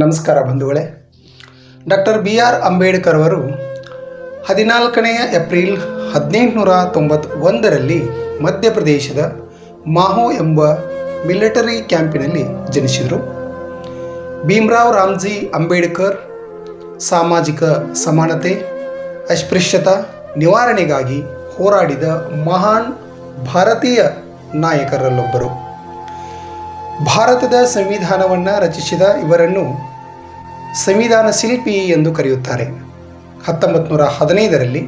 ನಮಸ್ಕಾರ ಬಂಧುಗಳೇ. Doctor BR Ambedkar ಅವರು 14 ಏಪ್ರಿಲ್ 1891ರಲ್ಲಿ ಮಧ್ಯಪ್ರದೇಶದ ಮಾಹೋ ಎಂಬ ಮಿಲಿಟರಿ ಕ್ಯಾಂಪಿನಲ್ಲಿ ಜನಿಸಿದರು. ಭೀಮರಾವ್ ರಾಮ್ಜಿ ಅಂಬೇಡ್ಕರ್ ಸಾಮಾಜಿಕ ಸಮಾನತೆ, ಅಸ್ಪೃಶ್ಯತಾ ನಿವಾರಣೆಗಾಗಿ ಹೋರಾಡಿದ ಮಹಾನ್ ಭಾರತೀಯ ನಾಯಕರಲ್ಲೊಬ್ಬರು. ಭಾರತದ ಸಂವಿಧಾನವನ್ನು ರಚಿಸಿದ ಇವರನ್ನು ಸಂವಿಧಾನ ಶಿಲ್ಪಿ ಎಂದು ಕರೆಯುತ್ತಾರೆ. 1915ರಲ್ಲಿ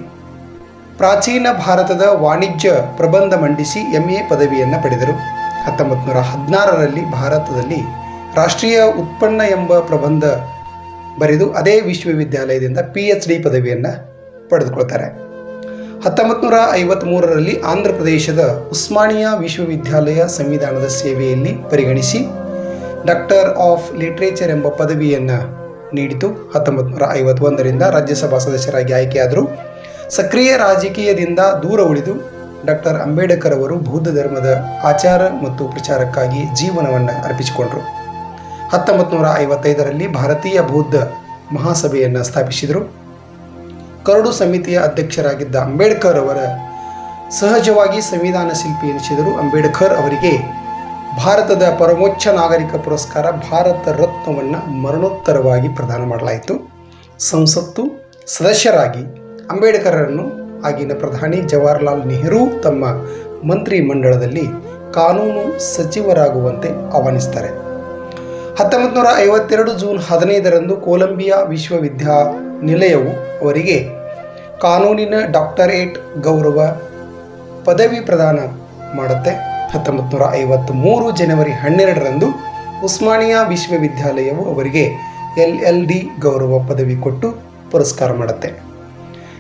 ಪ್ರಾಚೀನ ಭಾರತದ ವಾಣಿಜ್ಯ ಪ್ರಬಂಧ ಮಂಡಿಸಿ MA ಪದವಿಯನ್ನು ಪಡೆದರು. 1916ರಲ್ಲಿ ಭಾರತದಲ್ಲಿ ರಾಷ್ಟ್ರೀಯ ಉತ್ಪನ್ನ ಎಂಬ ಪ್ರಬಂಧ ಬರೆದು ಅದೇ ವಿಶ್ವವಿದ್ಯಾಲಯದಿಂದ PhD ಪದವಿಯನ್ನು ಪಡೆದುಕೊಳ್ತಾರೆ. 1953ರಲ್ಲಿ ಆಂಧ್ರ ಪ್ರದೇಶದ ಉಸ್ಮಾನಿಯಾ ವಿಶ್ವವಿದ್ಯಾಲಯ ಸಂವಿಧಾನದ ಸೇವೆಯಲ್ಲಿ ಪರಿಗಣಿಸಿ ಡಾಕ್ಟರ್ ಆಫ್ ಲಿಟ್ರೇಚರ್ ಎಂಬ ಪದವಿಯನ್ನು ನೀಡಿತು. 1951ರಿಂದ ರಾಜ್ಯಸಭಾ ಸದಸ್ಯರಾಗಿ ಆಯ್ಕೆಯಾದರು. ಸಕ್ರಿಯ ರಾಜಕೀಯದಿಂದ ದೂರ ಉಳಿದು ಡಾಕ್ಟರ್ ಅಂಬೇಡ್ಕರ್ ಅವರು ಬೌದ್ಧ ಧರ್ಮದ ಆಚಾರ ಮತ್ತು ಪ್ರಚಾರಕ್ಕಾಗಿ ಜೀವನವನ್ನು ಅರ್ಪಿಸಿಕೊಂಡರು. 1955ರಲ್ಲಿ ಭಾರತೀಯ ಬೌದ್ಧ ಮಹಾಸಭೆಯನ್ನು ಸ್ಥಾಪಿಸಿದರು. ಕರಡು ಸಮಿತಿಯ ಅಧ್ಯಕ್ಷರಾಗಿದ್ದ ಅಂಬೇಡ್ಕರ್ ಅವರ ಸಹಜವಾಗಿ ಸಂವಿಧಾನ ಶಿಲ್ಪಿ ಎನಿಸಿದರು. ಅಂಬೇಡ್ಕರ್ ಅವರಿಗೆ ಭಾರತದ ಪರಮೋಚ್ಚ ನಾಗರಿಕ ಪುರಸ್ಕಾರ ಭಾರತ ರತ್ನವನ್ನು ಮರಣೋತ್ತರವಾಗಿ ಪ್ರದಾನ ಮಾಡಲಾಯಿತು. ಸಂಸತ್ತು ಸದಸ್ಯರಾಗಿ ಅಂಬೇಡ್ಕರನ್ನು ಆಗಿನ ಪ್ರಧಾನಿ ಜವಾಹರ್ಲಾಲ್ ನೆಹರು ತಮ್ಮ ಮಂತ್ರಿ ಮಂಡಲದಲ್ಲಿ ಕಾನೂನು ಸಚಿವರಾಗುವಂತೆ ಆಹ್ವಾನಿಸ್ತಾರೆ. 1952 ಜೂನ್ 15ರಂದು ಕೊಲಂಬಿಯಾ ವಿಶ್ವವಿದ್ಯಾನಿಲಯವು ಅವರಿಗೆ ಕಾನೂನಿನ ಡಾಕ್ಟರೇಟ್ ಗೌರವ ಪದವಿ ಪ್ರದಾನ ಮಾಡುತ್ತೆ. 1953 ಜನವರಿ 12ರಂದು ಉಸ್ಮಾನಿಯಾ ವಿಶ್ವವಿದ್ಯಾಲಯವು ಅವರಿಗೆ LLD ಗೌರವ ಪದವಿ ಕೊಟ್ಟು ಪುರಸ್ಕಾರ ಮಾಡುತ್ತೆ.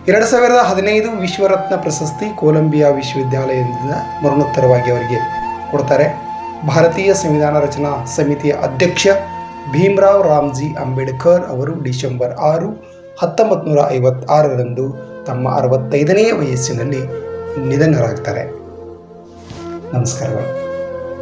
2015 ವಿಶ್ವರತ್ನ ಪ್ರಶಸ್ತಿ ಕೊಲಂಬಿಯಾ ವಿಶ್ವವಿದ್ಯಾಲಯದಿಂದ ಮರಣೋತ್ತರವಾಗಿ ಅವರಿಗೆ ಕೊಡ್ತಾರೆ. ಭಾರತೀಯ ಸಂವಿಧಾನ ರಚನಾ ಸಮಿತಿಯ ಅಧ್ಯಕ್ಷ ಭೀಮರಾವ್ ರಾಮ್ಜಿ ಅಂಬೇಡ್ಕರ್ ಅವರು ಡಿಸೆಂಬರ್ 6, 1956ರಂದು ತಮ್ಮ 65ನೇ ವಯಸ್ಸಿನಲ್ಲಿ ನಿಧನರಾಗ್ತಾರೆ. ನಮಸ್ಕಾರಗಳು.